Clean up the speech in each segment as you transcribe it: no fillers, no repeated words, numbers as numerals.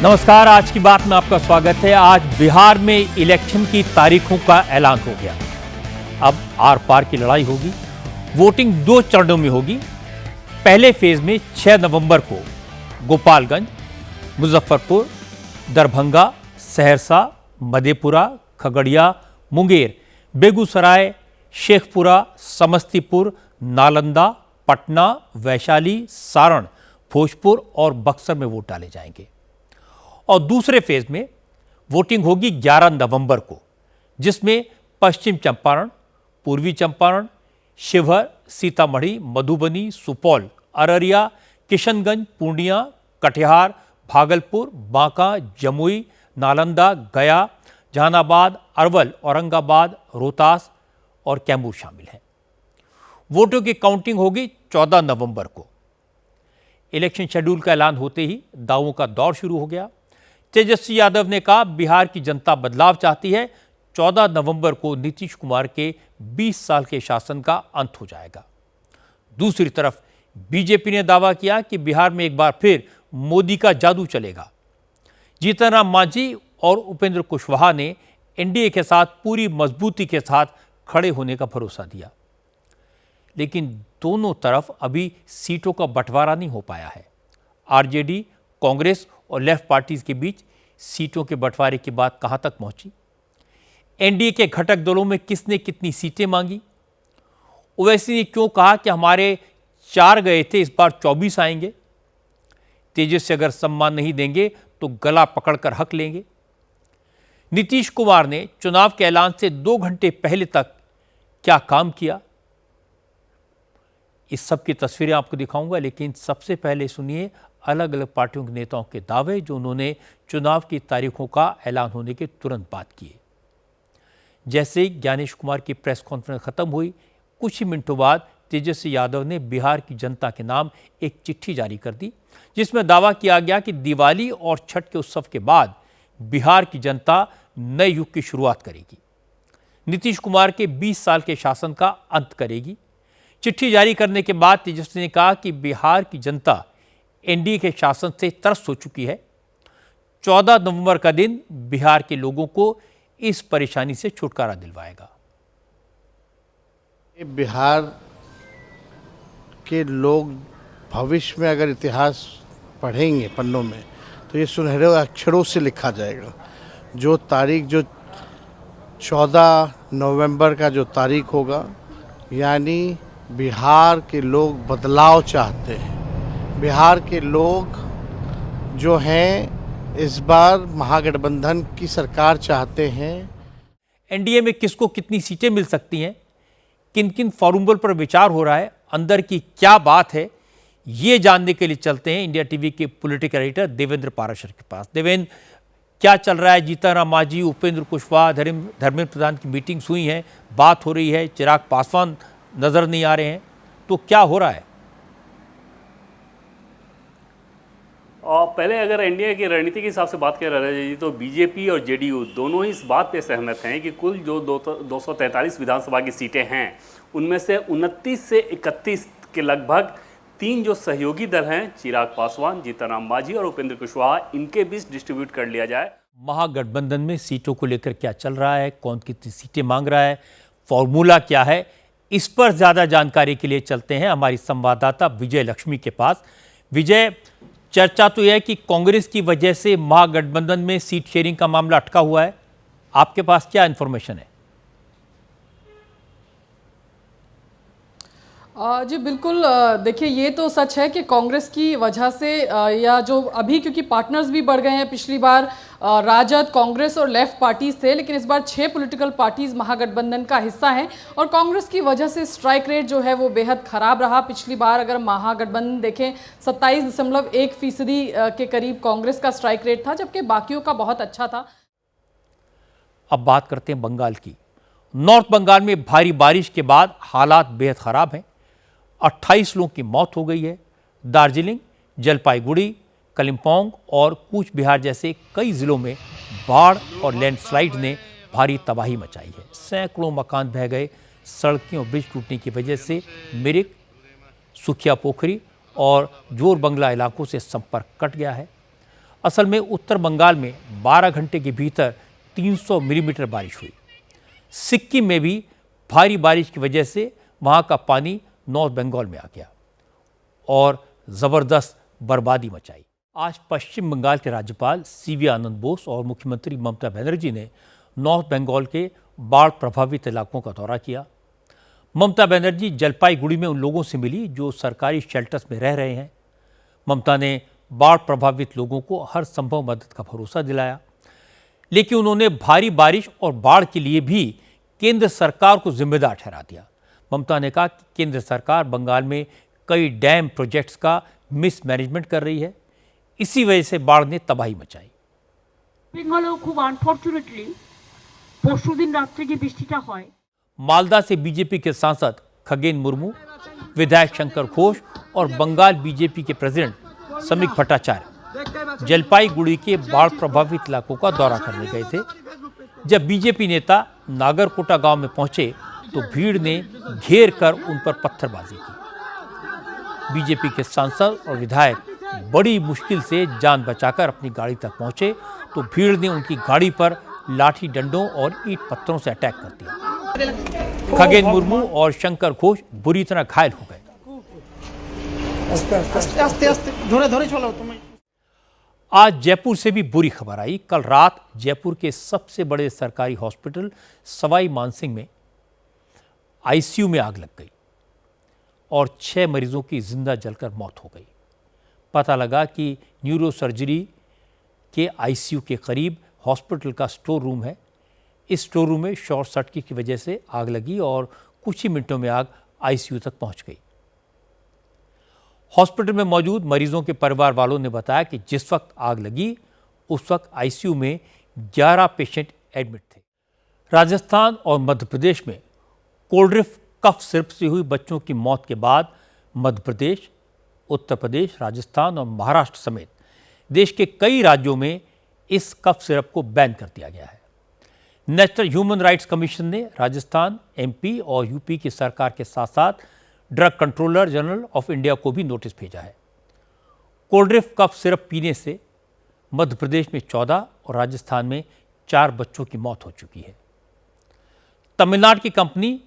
नमस्कार, आज की बात में आपका स्वागत है। आज बिहार में इलेक्शन की तारीखों का ऐलान हो गया। अब आर पार की लड़ाई होगी। वोटिंग 2 चरणों में होगी। पहले फेज में 6 नवंबर को गोपालगंज, मुजफ्फरपुर, दरभंगा, सहरसा, मधेपुरा, खगड़िया, मुंगेर, बेगूसराय, शेखपुरा, समस्तीपुर, नालंदा, पटना, वैशाली, सारण, भोजपुर और बक्सर में वोट डाले जाएंगे। और दूसरे फेज में वोटिंग होगी 11 नवंबर को, जिसमें पश्चिम चंपारण, पूर्वी चंपारण, शिवहर, सीतामढ़ी, मधुबनी, सुपौल, अररिया, किशनगंज, पूर्णिया, कटिहार, भागलपुर, बांका, जमुई, नालंदा, गया, जहानाबाद, अरवल, औरंगाबाद, रोहतास और कैमूर शामिल हैं। वोटों की काउंटिंग होगी 14 नवंबर को। इलेक्शन शेड्यूल का ऐलान होते ही दावों का दौर शुरू हो गया। तेजस्वी यादव ने कहा, बिहार की जनता बदलाव चाहती है। 14 नवंबर को नीतीश कुमार के 20 साल के शासन का अंत हो जाएगा। दूसरी तरफ बीजेपी ने दावा किया कि बिहार में एक बार फिर मोदी का जादू चलेगा। जीतन राम मांझी और उपेंद्र कुशवाहा ने एनडीए के साथ पूरी मजबूती के साथ खड़े होने का भरोसा दिया, लेकिन दोनों तरफ अभी सीटों का बंटवारा नहीं हो पाया है। आरजेडी, कांग्रेस और लेफ्ट पार्टीज के बीच सीटों के बंटवारे की बात कहां तक पहुंची? एनडीए के घटक दलों में किसने कितनी सीटें मांगी? ओवैसी ने क्यों कहा कि हमारे 4 गए थे, इस बार 24 आएंगे? तेजस्वी अगर सम्मान नहीं देंगे तो गला पकड़कर हक लेंगे। नीतीश कुमार ने चुनाव के ऐलान से 2 घंटे पहले तक क्या काम किया, इस सब की तस्वीरें आपको दिखाऊंगा, लेकिन सबसे पहले सुनिए अलग अलग पार्टियों के नेताओं के दावे जो उन्होंने चुनाव की तारीखों का ऐलान होने के तुरंत बाद किए। जैसे ही ज्ञानेश कुमार की प्रेस कॉन्फ्रेंस खत्म हुई, कुछ ही मिनटों बाद तेजस्वी यादव ने बिहार की जनता के नाम एक चिट्ठी जारी कर दी, जिसमें दावा किया गया कि दिवाली और छठ के उत्सव के बाद बिहार की जनता नए युग की शुरुआत करेगी, नीतीश कुमार के 20 साल के शासन का अंत करेगी। चिट्ठी जारी करने के बाद तेजस्वी ने कहा कि बिहार की जनता एनडीए के शासन से त्रस्त हो चुकी है। 14 नवंबर का दिन बिहार के लोगों को इस परेशानी से छुटकारा दिलवाएगा। बिहार के लोग भविष्य में अगर इतिहास पढ़ेंगे पन्नों में तो ये सुनहरे अक्षरों से लिखा जाएगा। जो तारीख, जो 14 नवंबर का जो तारीख होगा, यानी बिहार के लोग बदलाव चाहते हैं। बिहार के लोग जो हैं इस बार महागठबंधन की सरकार चाहते हैं। एनडीए में किसको कितनी सीटें मिल सकती हैं, किन किन फॉर्मूलों पर विचार हो रहा है, अंदर की क्या बात है, ये जानने के लिए चलते हैं इंडिया टीवी के पॉलिटिकल एडिटर देवेंद्र पाराशर के पास। देवेंद्र, क्या चल रहा है? जीतन राम मांझी, उपेंद्र कुशवाहा, धर्मेंद्र प्रधान की मीटिंग्स हुई हैं, बात हो रही है, चिराग पासवान नजर नहीं आ रहे हैं, तो क्या हो रहा है? और पहले अगर एनडीए की रणनीति के हिसाब से बात कर रहे हैं तो बीजेपी और जेडीयू दोनों ही इस बात पे सहमत हैं कि कुल जो 243 विधानसभा की सीटें हैं, उनमें से 29 से 31 के लगभग 3 जो सहयोगी दल हैं, चिराग पासवान, जीतन राम मांझी और उपेंद्र कुशवाहा, इनके बीच डिस्ट्रीब्यूट कर लिया जाए। महागठबंधन में सीटों को लेकर क्या चल रहा है, कौन कितनी सीटें मांग रहा है, फॉर्मूला क्या है, इस पर ज्यादा जानकारी के लिए चलते हैं हमारी संवाददाता विजय लक्ष्मी के पास। विजय, चर्चा तो यह है कि कांग्रेस की वजह से महागठबंधन में सीट शेयरिंग का मामला अटका हुआ है, आपके पास क्या इंफॉर्मेशन है? जी बिल्कुल, देखिए ये तो सच है कि कांग्रेस की वजह से या जो अभी क्योंकि पार्टनर्स भी बढ़ गए हैं, पिछली बार राजद, कांग्रेस और लेफ्ट पार्टीज थे, लेकिन इस बार 6 पॉलिटिकल पार्टीज महागठबंधन का हिस्सा हैं और कांग्रेस की वजह से स्ट्राइक रेट जो है वो बेहद खराब रहा। पिछली बार अगर महागठबंधन देखें 27.1% के करीब कांग्रेस का स्ट्राइक रेट था, जबकि बाकियों का बहुत अच्छा था। अब बात करते हैं बंगाल की। नॉर्थ बंगाल में भारी बारिश के बाद हालात बेहद खराब हैं। 28 लोगों की मौत हो गई है। दार्जिलिंग, जलपाईगुड़ी, कलिम्पोंग और कूच बिहार जैसे कई जिलों में बाढ़ और लैंडस्लाइड ने भारी तबाही मचाई है। सैकड़ों मकान बह गए। सड़कें और ब्रिज टूटने की वजह से मिरिक, सुखिया पोखरी और जोर बंगला इलाकों से संपर्क कट गया है। असल में उत्तर बंगाल में 12 घंटे के भीतर 300 मिलीमीटर बारिश हुई। सिक्किम में भी भारी बारिश की वजह से वहां का पानी नॉर्थ बंगाल में आ गया और ज़बरदस्त बर्बादी मचाई। आज पश्चिम बंगाल के राज्यपाल सीवी आनंद बोस और मुख्यमंत्री ममता बनर्जी ने नॉर्थ बंगाल के बाढ़ प्रभावित इलाकों का दौरा किया। ममता बनर्जी जलपाईगुड़ी में उन लोगों से मिली जो सरकारी शेल्टर्स में रह रहे हैं। ममता ने बाढ़ प्रभावित लोगों को हर संभव मदद का भरोसा दिलाया, लेकिन उन्होंने भारी बारिश और बाढ़ के लिए भी केंद्र सरकार को जिम्मेदार ठहरा दिया। ममता ने कहा कि केंद्र सरकार बंगाल में कई डैम प्रोजेक्ट्स का मिसमैनेजमेंट कर रही है, इसी वजह से बाढ़ ने तबाही मचाई। बेंगलेও খুব আনফরচুনেটলি পরশুদিন রাতে যে বৃষ্টিটা হয়। मालदा से बीजेपी के सांसद खगेन मुर्मू, विधायक शंकर घोष और बंगाल बीजेपी के प्रेसिडेंट समीक भट्टाचार्य जलपाईगुड़ी के बाढ़ प्रभावित इलाकों का दौरा करने गए थे। जब बीजेपी नेता नागरकोटा गांव में पहुंचे तो भीड़ ने घेर कर उन पर पत्थरबाजी की। बीजेपी के सांसद और विधायक बड़ी मुश्किल से जान बचाकर अपनी गाड़ी तक पहुंचे तो भीड़ ने उनकी गाड़ी पर लाठी डंडों और ईंट पत्थरों से अटैक कर दिया। खगेन मुर्मू और शंकर घोष बुरी तरह घायल हो गए। आज जयपुर से भी बुरी खबर आई। कल रात जयपुर के सबसे बड़े सरकारी हॉस्पिटल सवाई मानसिंह में आईसीयू में आग लग गई और 6 मरीजों की जिंदा जलकर मौत हो गई। पता लगा कि न्यूरो सर्जरी के आईसीयू के करीब हॉस्पिटल का स्टोर रूम है। इस स्टोर रूम में शॉर्ट सर्किट की वजह से आग लगी और कुछ ही मिनटों में आग आईसीयू तक पहुंच गई। हॉस्पिटल में मौजूद मरीजों के परिवार वालों ने बताया कि जिस वक्त आग लगी उस वक्त आईसीयू में 11 पेशेंट एडमिट थे। राजस्थान और मध्य प्रदेश में कोल्ड्रिफ्ट कफ सिरप से हुई बच्चों की मौत के बाद मध्य प्रदेश, उत्तर प्रदेश, राजस्थान और महाराष्ट्र समेत देश के कई राज्यों में इस कफ सिरप को बैन कर दिया गया है। नेशनल ह्यूमन राइट्स कमीशन ने राजस्थान, एमपी और यूपी की सरकार के साथ साथ drug controller general of India को भी नोटिस भेजा है। कोल्ड्रिफ्ट कफ सिरप पीने से मध्य प्रदेश में 14 और राजस्थान में 4 बच्चों की मौत हो चुकी है। तमिलनाडु की कंपनी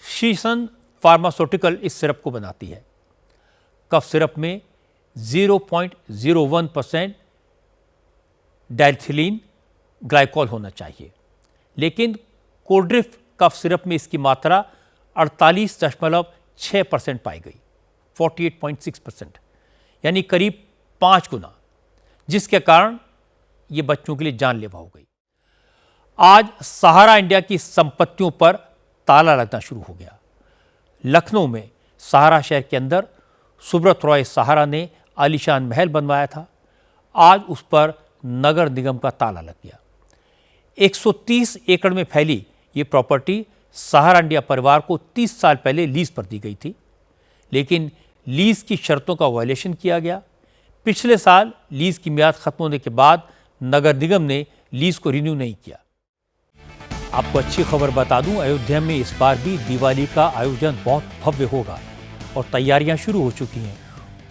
शीसन फार्मास्यूटिकल इस सिरप को बनाती है। कफ सिरप में 0.01% डाइथिलीन ग्लाइकोल होना चाहिए, लेकिन कोल्ड्रिफ्ट कफ सिरप में इसकी मात्रा 48.6% पाई गई, 48.6%, यानी करीब 5 गुना, जिसके कारण ये बच्चों के लिए जानलेवा हो गई। आज सहारा इंडिया की संपत्तियों पर ताला लगना शुरू हो गया। लखनऊ में सहारा शहर के अंदर सुब्रत रॉय सहारा ने आलीशान महल बनवाया था। आज उस पर नगर निगम का ताला लग गया। 130 एकड़ में फैली ये प्रॉपर्टी सहारा इंडिया परिवार को 30 साल पहले लीज पर दी गई थी, लेकिन लीज की शर्तों का वायलेशन किया गया। पिछले साल लीज की मियाद खत्म होने के बाद नगर निगम ने लीज को रिन्यू नहीं किया। आपको अच्छी खबर बता दूं, अयोध्या में इस बार भी दिवाली का आयोजन बहुत भव्य होगा और तैयारियां शुरू हो चुकी हैं।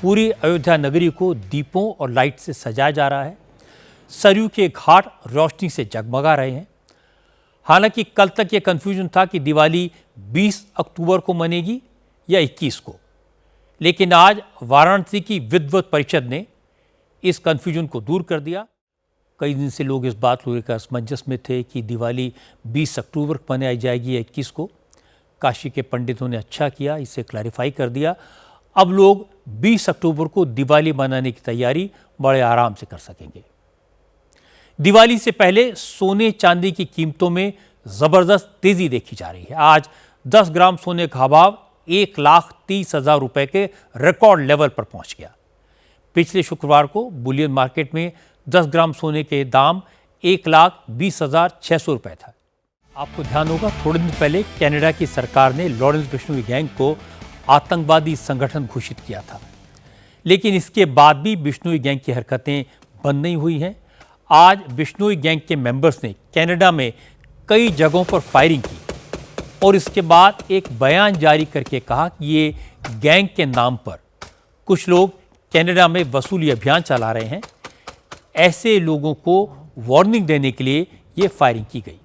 पूरी अयोध्या नगरी को दीपों और लाइट से सजाया जा रहा है। सरयू के घाट रोशनी से जगमगा रहे हैं। हालांकि कल तक ये कंफ्यूजन था कि दिवाली 20 अक्टूबर को मनेगी या 21 को, लेकिन आज वाराणसी की विद्वत परिषद ने इस कंफ्यूजन को दूर कर दिया। कई दिन से लोग इस बात को लेकर असमंजस में थे कि दिवाली 20 अक्टूबर को मनाई जाएगी या 21 को। काशी के पंडितों ने अच्छा किया, इसे क्लैरिफाई कर दिया। अब लोग 20 अक्टूबर को दिवाली मनाने की तैयारी बड़े आराम से कर सकेंगे। दिवाली से पहले सोने चांदी की कीमतों में जबरदस्त तेजी देखी जा रही है। आज 10 ग्राम सोने का भाव 1,30,000 रुपए के रिकॉर्ड लेवल पर पहुंच गया। पिछले शुक्रवार को बुलियन मार्केट में 10 ग्राम सोने के दाम 1,20,600 रुपए था। आपको ध्यान होगा, थोड़े दिन पहले कनाडा की सरकार ने लॉरेंस बिश्नोई गैंग को आतंकवादी संगठन घोषित किया था, लेकिन इसके बाद भी बिश्नोई गैंग की हरकतें बंद नहीं हुई हैं। आज बिश्नोई गैंग के मेंबर्स ने कनाडा में कई जगहों पर फायरिंग की और इसके बाद एक बयान जारी करके कहा कि ये गैंग के नाम पर कुछ लोग कनाडा में वसूली अभियान चला रहे हैं। ऐसे लोगों को वार्निंग देने के लिए ये फायरिंग की गई।